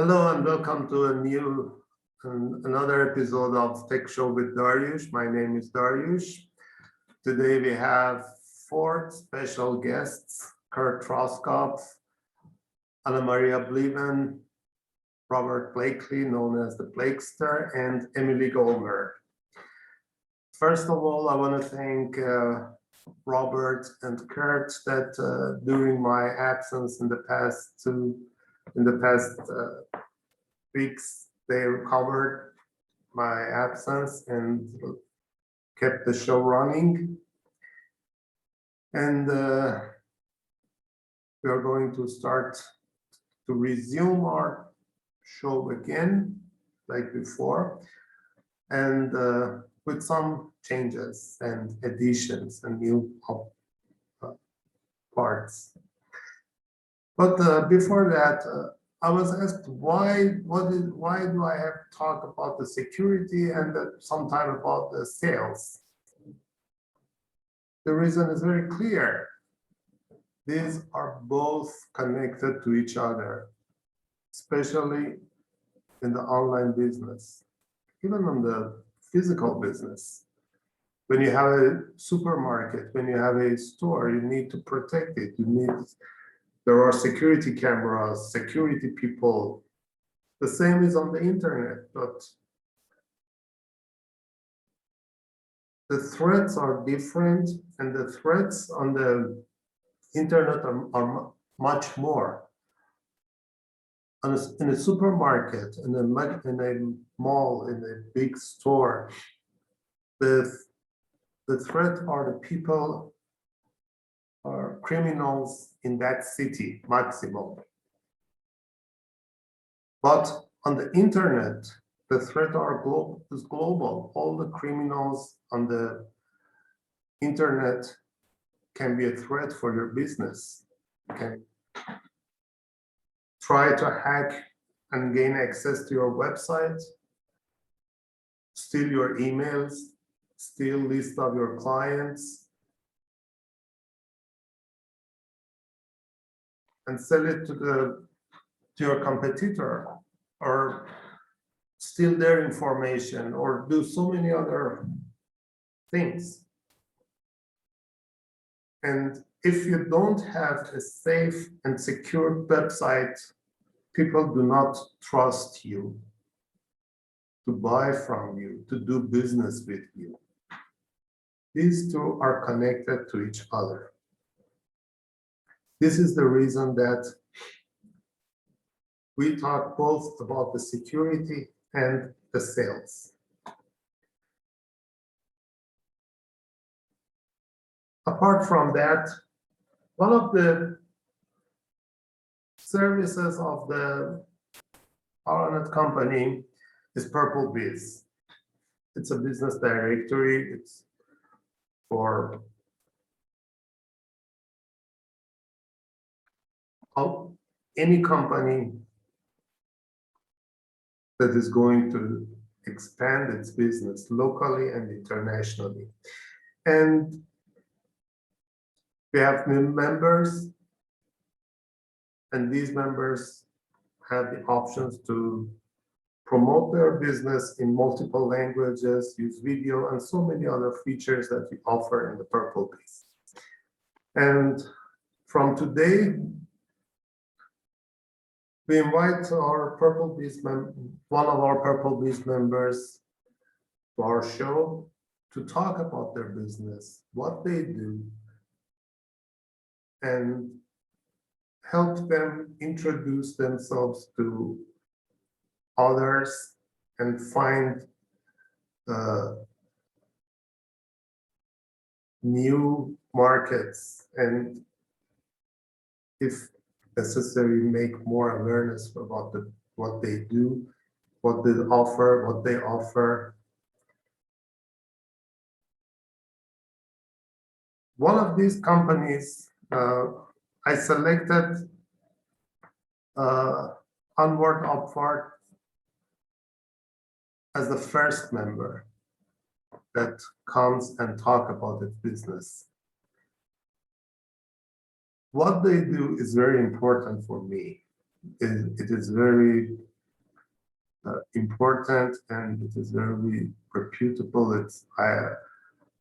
Hello and welcome to another episode of Tech Show with Daryoush. My name is Daryoush. Today we have four special guests: Kurt Troskop, Anna Maria Bliven, Robert Blakely, known as the Blakester, and Emily Goldmer. First of all, I want to thank Robert and Kurt that during my absence in the past weeks, they recovered my absence and kept the show running. And we are going to start to resume our show again, like before, and with some changes and additions and new parts. But before that, I was asked why do I have to talk about the security and sometime about the sales? The reason is very clear. These are both connected to each other, especially in the online business, even on the physical business. When you have a supermarket, when you have a store, you need to protect it. There are security cameras, security people. The same is on the internet, but the threats are different, and the threats on the internet are much more. In a supermarket, in a mall, in a big store, the threat are the people or criminals in that city, maximum. But on the internet, the threat is global. All the criminals on the internet can be a threat for your business. You can try to hack and gain access to your website, steal your emails, steal list of your clients, and sell it to your competitor, or steal their information, or do so many other things. And if you don't have a safe and secure website, people do not trust you to buy from you, to do business with you. These two are connected to each other. This is the reason that we talk both about the security and the sales. Apart from that, one of the services of the Aranet company is Purple Biz. It's a business directory. It's for any company that is going to expand its business locally and internationally. And we have new members, and these members have the options to promote their business in multiple languages, use video, and so many other features that we offer in the Purple Biz. And from today, we invite our Purple Biz one of our Purple Biz members to our show to talk about their business, what they do, and help them introduce themselves to others and find new markets, and if necessary, make more awareness about what they do, what they offer. One of these companies, I selected Onward Upward as the first member that comes and talk about its business. What they do is very important for me. It is very important, and it is very reputable.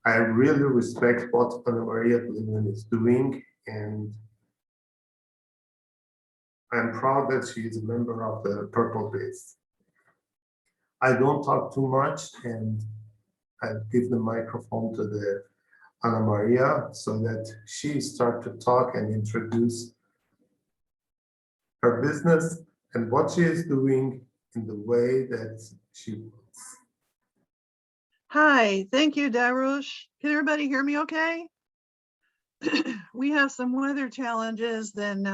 I really respect what Anna Maria Blinden is doing, and I'm proud that she is a member of the Purple Base. I don't talk too much, and I give the microphone to the Anna Maria so that she start to talk and introduce her business and what she is doing in the way that she wants. Hi, thank you, Daryoush. Can everybody hear me okay? We have some weather challenges. Then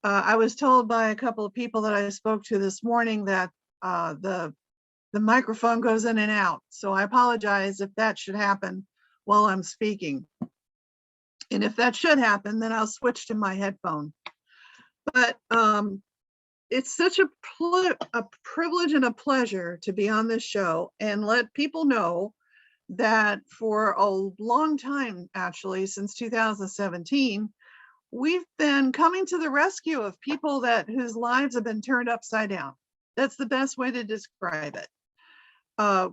I was told by a couple of people that I spoke to this morning that the microphone goes in and out. So I apologize if that should happen while I'm speaking. And if that should happen, then I'll switch to my headphone. But it's such a privilege and a pleasure to be on this show and let people know that for a long time, actually, since 2017, we've been coming to the rescue of people whose lives have been turned upside down. That's the best way to describe it.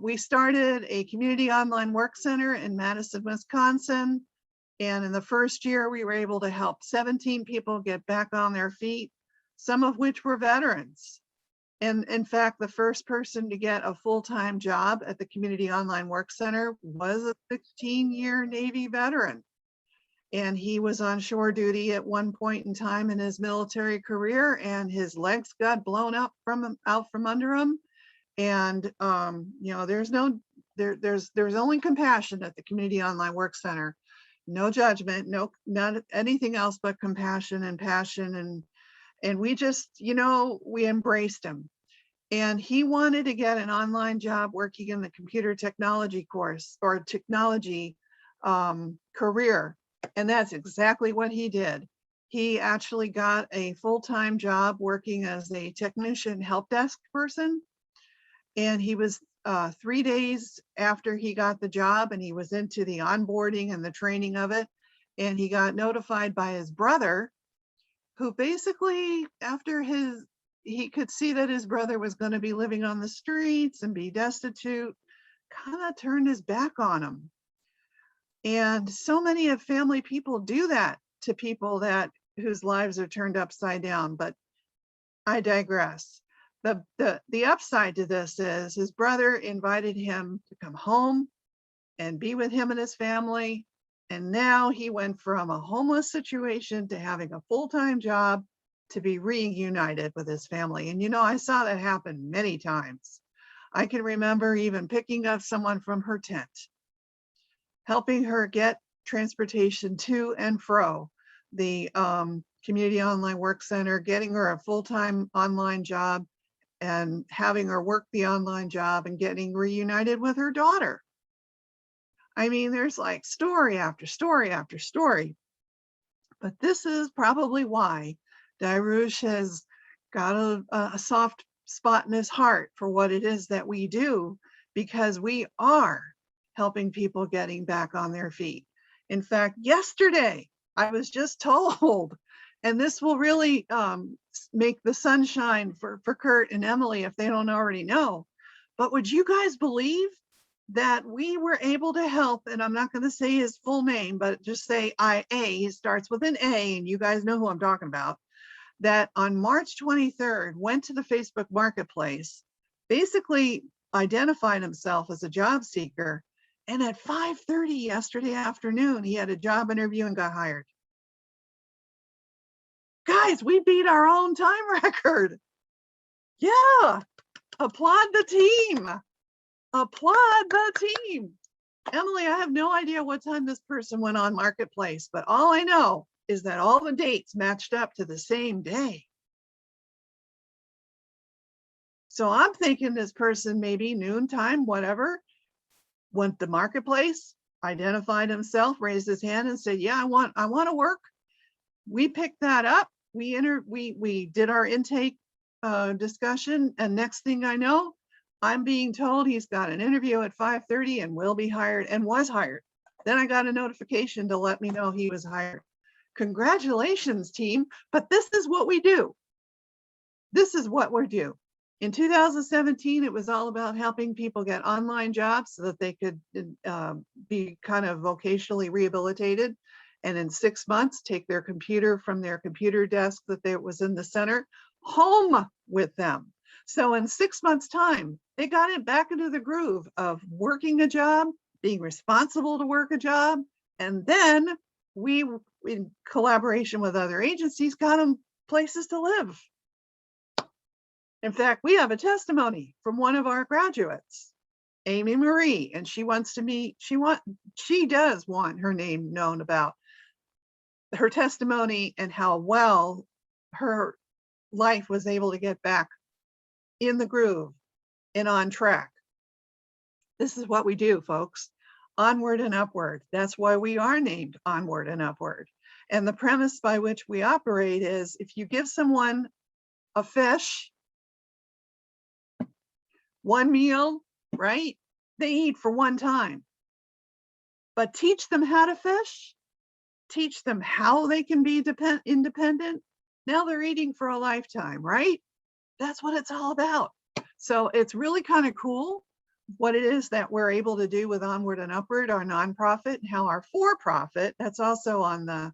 We started a community online work center in Madison, Wisconsin. And in the first year, we were able to help 17 people get back on their feet, some of which were veterans. And in fact, the first person to get a full-time job at the Community Online Work Center was a 16-year Navy veteran. And he was on shore duty at one point in time in his military career, and his legs got blown up out from under him. And you know, there's only compassion at the Community Online Work Center. No judgment, not anything else but compassion and passion. And we just, you know, we embraced him. And he wanted to get an online job working in the computer technology course or technology career. And that's exactly what he did. He actually got a full-time job working as a technician help desk person. And he was 3 days after he got the job, and he was into the onboarding and the training of it. And he got notified by his brother, who basically, after he could see that his brother was going to be living on the streets and be destitute, kind of turned his back on him. And so many of family people do that to people whose lives are turned upside down. But I digress. The upside to this is his brother invited him to come home and be with him and his family. And now he went from a homeless situation to having a full-time job to be reunited with his family. And you know, I saw that happen many times. I can remember even picking up someone from her tent, helping her get transportation to and fro the Community Online Work Center, getting her a full-time online job, and having her work the online job and getting reunited with her daughter. I mean, there's like story after story after story. But this is probably why Daryoush has got a soft spot in his heart for what it is that we do, because we are helping people getting back on their feet. In fact, yesterday, I was just told, and this will really make the sunshine for Kurt and Emily if they don't already know, but would you guys believe that we were able to help, and I'm not going to say his full name, but just say IA, he starts with an A, and you guys know who I'm talking about, that on March 23rd went to the Facebook Marketplace, basically identified himself as a job seeker, and at 5:30 yesterday afternoon, he had a job interview and got hired. Guys, we beat our own time record. Yeah, applaud the team. Applaud the team. Emily, I have no idea what time this person went on Marketplace, but all I know is that all the dates matched up to the same day. So I'm thinking this person, maybe noontime, whatever, went to Marketplace, identified himself, raised his hand and said, yeah, I want to work. We picked that up. We did our intake discussion, and next thing I know, I'm being told he's got an interview at 5:30 and will be hired, and was hired. Then I got a notification to let me know he was hired. Congratulations, team. But this is what we do. This is what we do. In 2017, it was all about helping people get online jobs so that they could be kind of vocationally rehabilitated. And in 6 months, take their computer from their computer desk that was in the center home with them. So in 6 months' time, they got it back into the groove of working a job, being responsible to work a job. And then we, in collaboration with other agencies, got them places to live. In fact, we have a testimony from one of our graduates, Amy Marie, and she does want her name known about her testimony and how well her life was able to get back in the groove and on track. This is what we do, folks. Onward and upward. That's why we are named Onward and Upward. And the premise by which we operate is if you give someone a fish, one meal, right? They eat for one time. But teach them how to fish, teach them how they can be independent. Now they're eating for a lifetime, right? That's what it's all about. So it's really kind of cool what it is that we're able to do with Onward and Upward, our nonprofit, and how our for-profit, that's also on the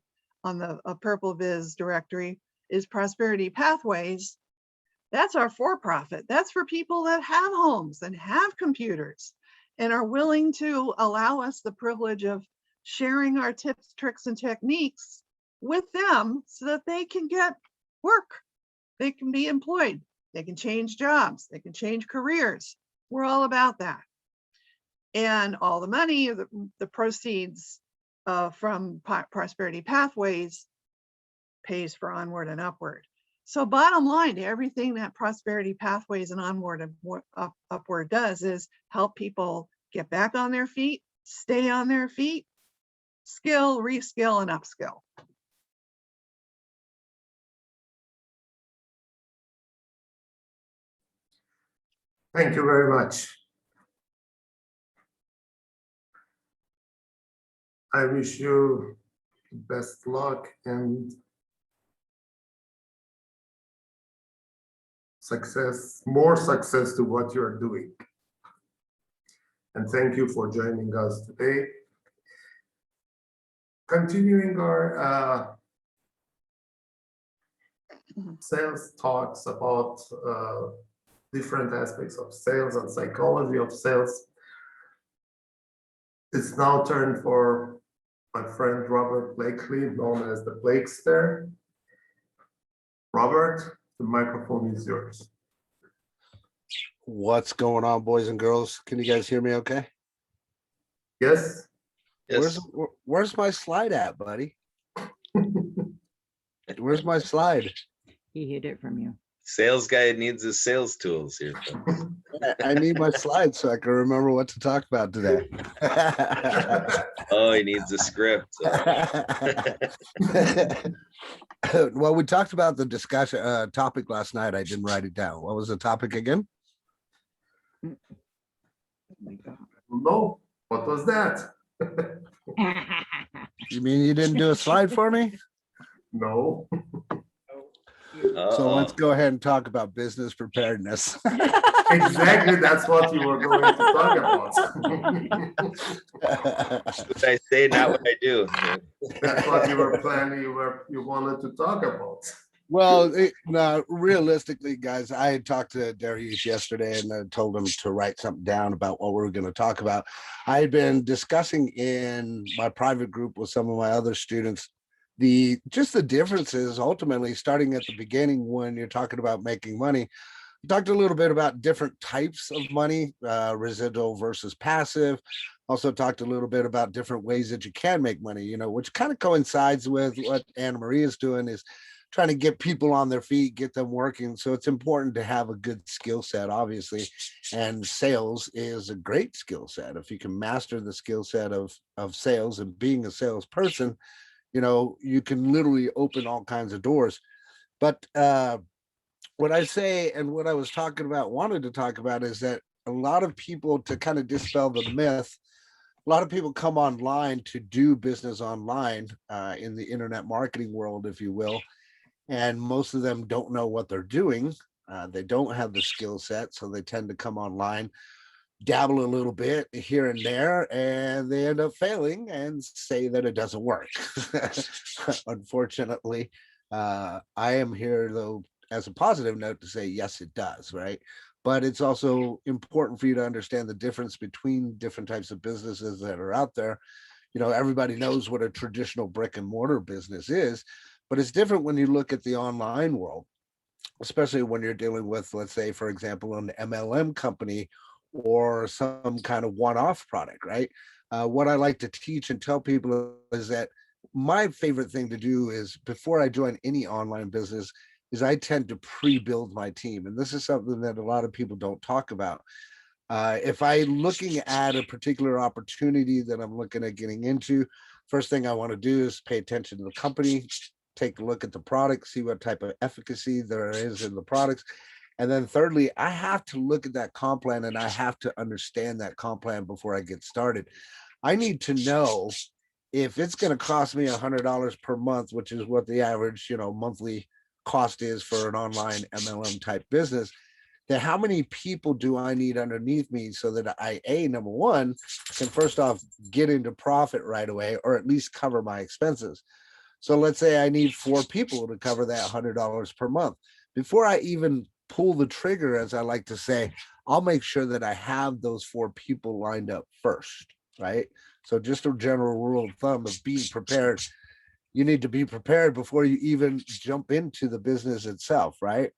Purple Biz directory, is Prosperity Pathways. That's our for-profit. That's for people that have homes and have computers and are willing to allow us the privilege of sharing our tips, tricks, and techniques with them so that they can get work. They can be employed. They can change jobs. They can change careers. We're all about that. And all the money, the proceeds from Prosperity Pathways pays for Onward and Upward. So bottom line to everything that Prosperity Pathways and Onward and Upward does is help people get back on their feet, stay on their feet, skill, reskill, and upskill. Thank you very much. I wish you best luck and success, more success to what you're doing. And thank you for joining us today. Continuing our sales talks about different aspects of sales and psychology of sales. It's now turn for my friend Robert Blakely, known as the Blakester. Robert, the microphone is yours. What's going on, boys and girls? Can you guys hear me okay? Yes? Yes. Where's my slide at, buddy? Where's my slide? He hid it from you. Sales guy needs his sales tools here, folks. I need my slide so I can remember what to talk about today. Oh, he needs a script. Well, we talked about the discussion topic last night. I didn't write it down. What was the topic again? No, what was that? You mean you didn't do a slide for me? No. So let's go ahead and talk about business preparedness. Exactly, that's what you were going to talk about. What I say, not what I do. That's what you were planning, you wanted to talk about. Well, no, realistically, guys, I had talked to Daryoush yesterday and I told him to write something down about what we were going to talk about. I had been discussing in my private group with some of my other students the differences ultimately starting at the beginning when you're talking about making money. We talked a little bit about different types of money, residual versus passive. Also talked a little bit about different ways that you can make money, which kind of coincides with what Anna Marie is doing, is trying to get people on their feet, get them working. So it's important to have a good skill set, obviously. And sales is a great skill set. If you can master the skill set of sales and being a salesperson, you can literally open all kinds of doors. But what I say and what I was wanted to talk about is that a lot of people, to kind of dispel the myth, a lot of people come online to do business online in the internet marketing world, if you will. And most of them don't know what they're doing. They don't have the skill set, so they tend to come online, dabble a little bit here and there, and they end up failing and say that it doesn't work. Unfortunately, I am here though as a positive note to say yes, it does, right? But it's also important for you to understand the difference between different types of businesses that are out there. You know, everybody knows what a traditional brick and mortar business is, but it's different when you look at the online world, especially when you're dealing with, let's say, for example, an MLM company or some kind of one-off product, right? What I like to teach and tell people is that my favorite thing to do is before I join any online business is I tend to pre-build my team. And this is something that a lot of people don't talk about. If I'm looking at a particular opportunity that I'm looking at getting into, first thing I want to do is pay attention to the company, take a look at the product, see what type of efficacy there is in the products. And then thirdly, I have to look at that comp plan and I have to understand that comp plan before I get started. I need to know if it's going to cost me $100 per month, which is what the average, monthly cost is for an online MLM type business, then how many people do I need underneath me so that number one, can first off get into profit right away, or at least cover my expenses. So let's say I need 4 people to cover that $100 per month. Before I even pull the trigger, as I like to say, I'll make sure that I have those 4 people lined up first, right? So just a general rule of thumb of being prepared. You need to be prepared before you even jump into the business itself, right?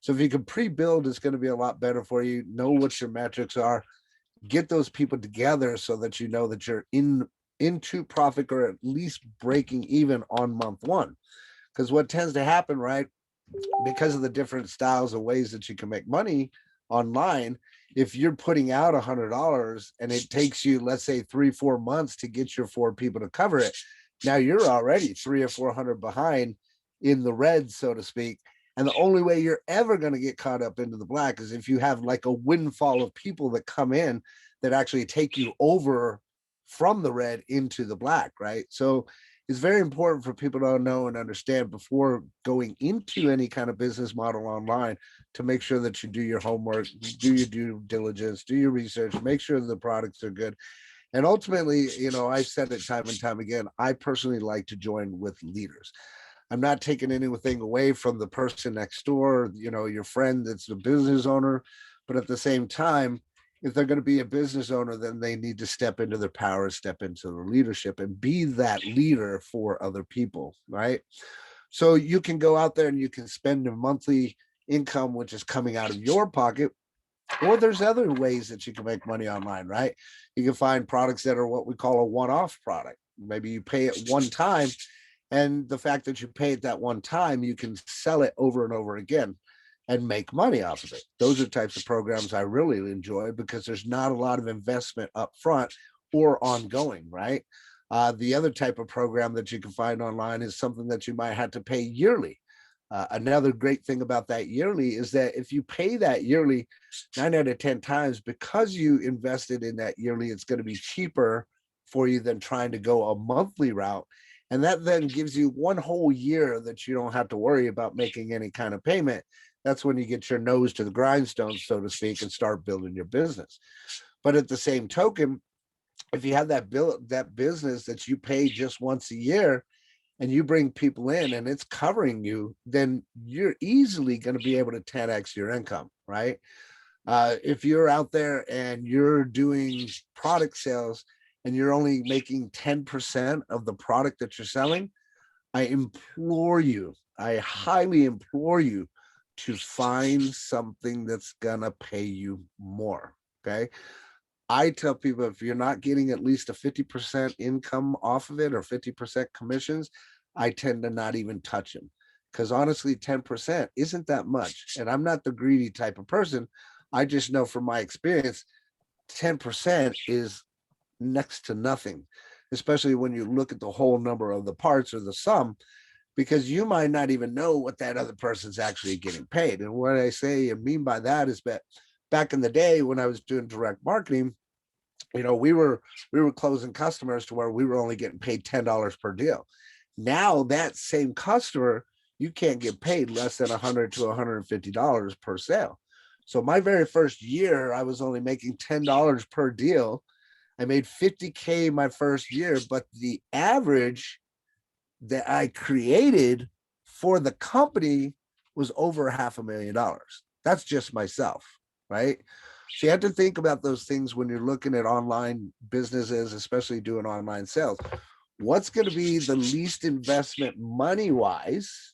So if you can pre-build, it's going to be a lot better for you. Know what your metrics are. Get those people together so that you know that you're into profit or at least breaking even on month one. Because what tends to happen, right, because of the different styles of ways that you can make money online, if you're putting out $100 and it takes you, let's say, 3-4 months to get your 4 people to cover it, now you're already 300 or 400 behind in the red, so to speak. And the only way you're ever going to get caught up into the black is if you have like a windfall of people that come in that actually take you over from the red into the black, right? So it's very important for people to know and understand before going into any kind of business model online to make sure that you do your homework, do your due diligence, do your research, make sure the products are good. And ultimately, I've said it time and time again, I personally like to join with leaders. I'm not taking anything away from the person next door, your friend that's a business owner, but at the same time, if they're going to be a business owner, then they need to step into their power, step into the leadership and be that leader for other people, right? So you can go out there and you can spend a monthly income, which is coming out of your pocket, or there's other ways that you can make money online, right? You can find products that are what we call a one-off product. Maybe you pay it one time, and the fact that you pay it that one time, you can sell it over and over again and make money off of it. Those are types of programs I really enjoy because there's not a lot of investment up front or ongoing, right? The other type of program that you can find online is something that you might have to pay yearly. Another great thing about that yearly is that if you pay that yearly 9 out of 10 times, because you invested in that yearly, it's going to be cheaper for you than trying to go a monthly route. And that then gives you one whole year that you don't have to worry about making any kind of payment. That's when you get your nose to the grindstone, so to speak, and start building your business. But at the same token, if you have that business that you pay just once a year and you bring people in and it's covering you, then you're easily going to be able to 10x your income, right? If you're out there and you're doing product sales and you're only making 10% of the product that you're selling, I highly implore you to find something that's gonna pay you more. Okay. I tell people if you're not getting at least a 50% income off of it or 50% commissions, I tend to not even touch them. Because honestly, 10% isn't that much. And I'm not the greedy type of person. I just know from my experience, 10% is next to nothing, especially when you look at the whole number of the parts or the sum, because you might not even know what that other person's actually getting paid. And what I say and mean by that is that back in the day when I was doing direct marketing, we were closing customers to where we were only getting paid $10 per deal. Now that same customer, you can't get paid less than $100 to $150 per sale. So my very first year, I was only making $10 per deal. I made 50K my first year, but the average that I created for the company was over $500,000. That's just myself, right? So you have to think about those things when you're looking at online businesses, especially doing online sales. What's going to be the least investment money-wise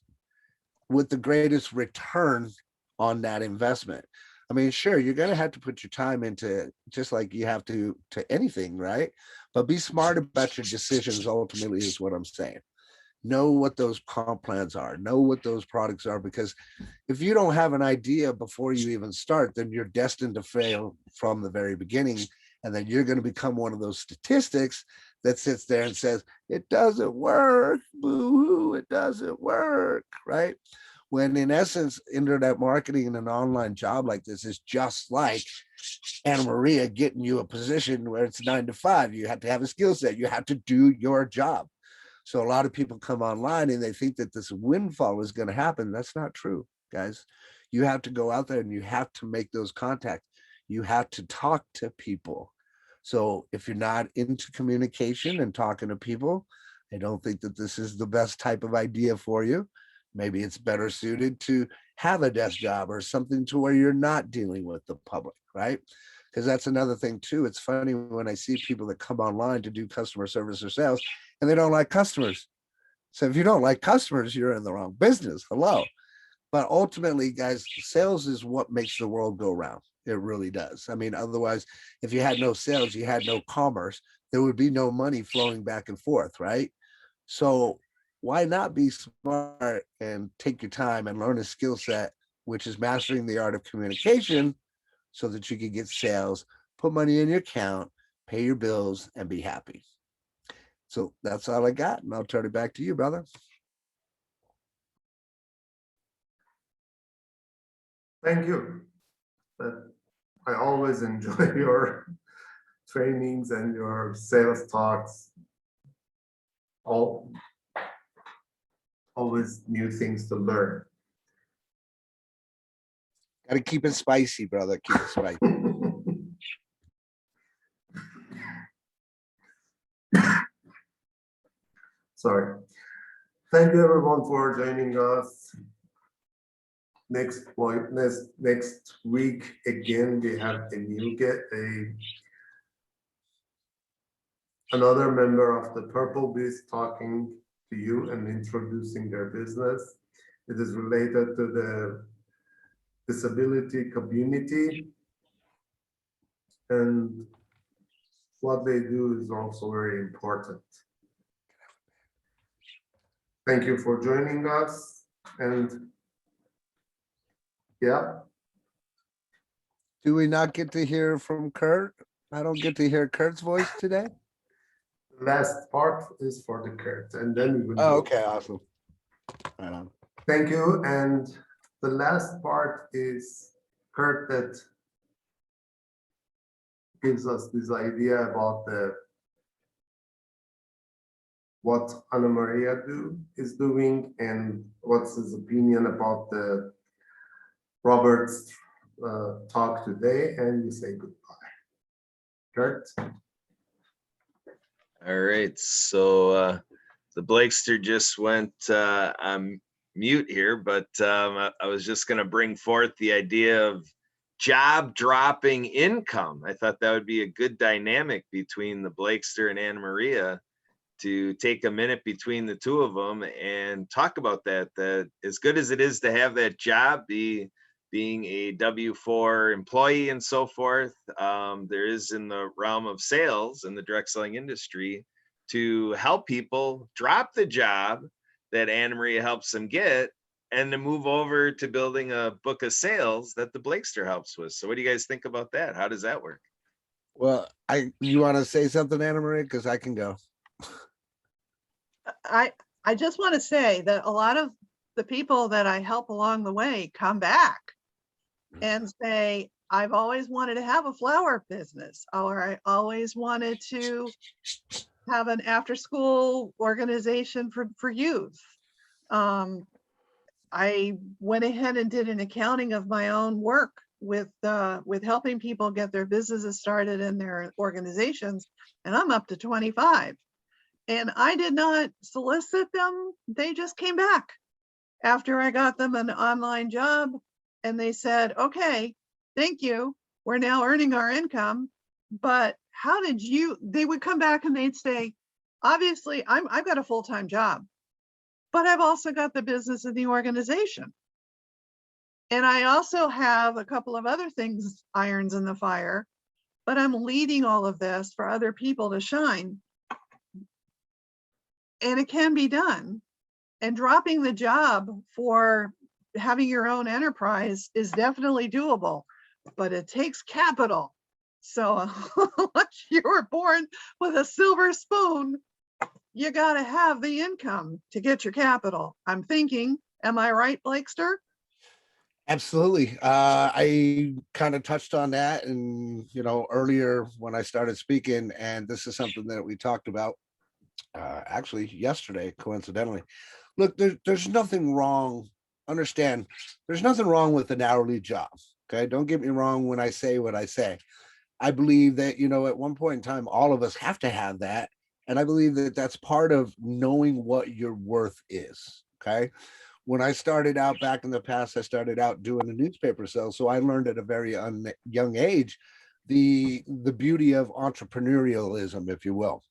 with the greatest return on that investment? I mean, sure, you're going to have to put your time into it, just like you have to anything, right? But be smart about your decisions ultimately is what I'm saying. Know what those comp plans are, know what those products are, because if you don't have an idea before you even start, then you're destined to fail from the very beginning. And then you're going to become one of those statistics that sits there and says, it doesn't work, boo-hoo, it doesn't work, right? When in essence, internet marketing in an online job like this is just like Anna Maria getting you a position where it's 9 to 5. You have to have a skill set. You have to do your job. So a lot of people come online and they think that this windfall is going to happen. That's not true, guys. You have to go out there and you have to make those contacts. You have to talk to people. So if you're not into communication and talking to people, I don't think that this is the best type of idea for you. Maybe it's better suited to have a desk job or something to where you're not dealing with the public, right? Because that's another thing too. It's funny when I see people that come online to do customer service or sales and they don't like customers. So if you don't like customers, you're in the wrong business. Hello. But ultimately, guys, sales is what makes the world go round. It really does. I mean, otherwise, if you had no sales, you had no commerce, there would be no money flowing back and forth, right? So why not be smart and take your time and learn a skill set, which is mastering the art of communication, so that you can get sales, put money in your account, pay your bills, and be happy. So that's all I got, and I'll turn it back to you, brother. Thank you. But I always enjoy your trainings and your sales talks. Always new things to learn. Got to keep it spicy, brother. Keep it spicy. Sorry. Thank you everyone for joining us. Next week again we have another member of the Purple Beast talking to you and introducing their business. It is related to the disability community, and what they do is also very important. Thank you for joining us, and yeah. Do we not get to hear from Kurt? I don't get to hear Kurt's voice today. The last part is for the Kurt, and then we will. Oh, okay, awesome. Right on. Thank you, and the last part is Kurt that gives us this idea about what Anna Maria is doing and what's his opinion about the Robert's talk today, and we say goodbye. Kurt? All right, so the Blakester just went on mute here, but I was just going to bring forth the idea of job dropping income. I thought that would be a good dynamic between the Blakester and Anna Maria, to take a minute between the two of them and talk about that. That as good as it is to have that job, being a W-4 employee and so forth, there is in the realm of sales in the direct selling industry to help people drop the job that Anna Maria helps them get and to move over to building a book of sales that the Blakester helps with. So what do you guys think about that? How does that work? Well, you want to say something, Anna Maria? Because I can go. I just want to say that a lot of the people that I help along the way come back and say, I've always wanted to have a flower business, or I always wanted to have an after-school organization for youth. I went ahead and did an accounting of my own work with helping people get their businesses started in their organizations, and I'm up to 25. And I did not solicit them. They just came back after I got them an online job, and they said, okay, thank you. We're now earning our income. But how did you, they would come back and they'd say, obviously I've got a full-time job, but I've also got the business of the organization. And I also have a couple of other things, irons in the fire, but I'm leading all of this for other people to shine. And it can be done. And dropping the job for having your own enterprise is definitely doable, but it takes capital. So unless you were born with a silver spoon, you got to have the income to get your capital. I'm thinking, am I right, Blakester? Absolutely. I kind of touched on that, and earlier when I started speaking, and this is something that we talked about actually yesterday, coincidentally. Look, there's nothing wrong. Understand, there's nothing wrong with an hourly job. Okay, don't get me wrong when I say what I say. I believe that at one point in time, all of us have to have that, and I believe that that's part of knowing what your worth is. Okay. When I started out back in the past, I started out doing a newspaper sale. So I learned at a very young age the beauty of entrepreneurialism, if you will.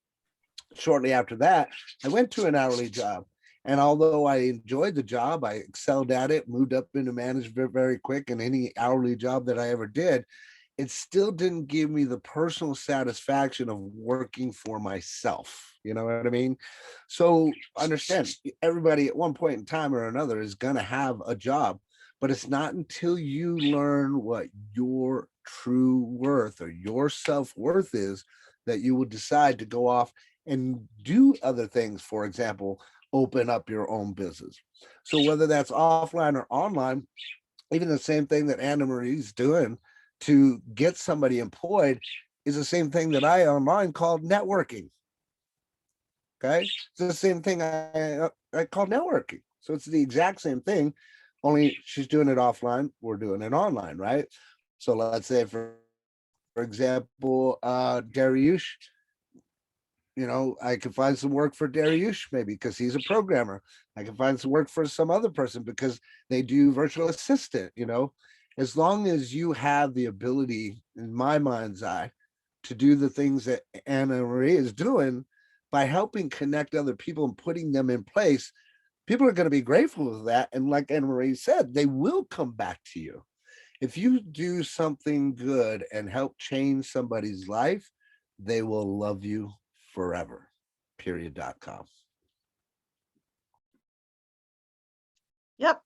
Shortly after that, I went to an hourly job. And although I enjoyed the job, I excelled at it, moved up into management very quick, and any hourly job that I ever did, it still didn't give me the personal satisfaction of working for myself. You know what I mean? So understand, everybody at one point in time or another is going to have a job, but it's not until you learn what your true worth or your self-worth is that you will decide to go off and do other things. For example, open up your own business. So whether that's offline or online, even the same thing that Anna Marie's doing to get somebody employed is the same thing that I online called networking. Okay, it's the same thing I call networking. So it's the exact same thing, only she's doing it offline, we're doing it online, right? So let's say for example, Daryoush, I can find some work for Daryoush maybe because he's a programmer. I can find some work for some other person because they do virtual assistant. As long as you have the ability, in my mind's eye, to do the things that Anna Marie is doing by helping connect other people and putting them in place, people are going to be grateful for that. And like Anna Marie said, they will come back to you. If you do something good and help change somebody's life, they will love you forever. Period.com. Yep.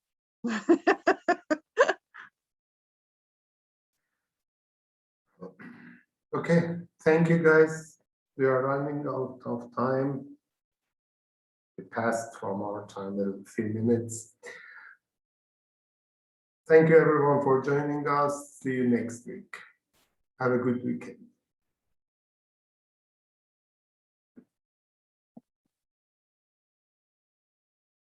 Okay, thank you guys. We are running out of time. We passed from our time a few minutes. Thank you everyone for joining us. See you next week. Have a good weekend.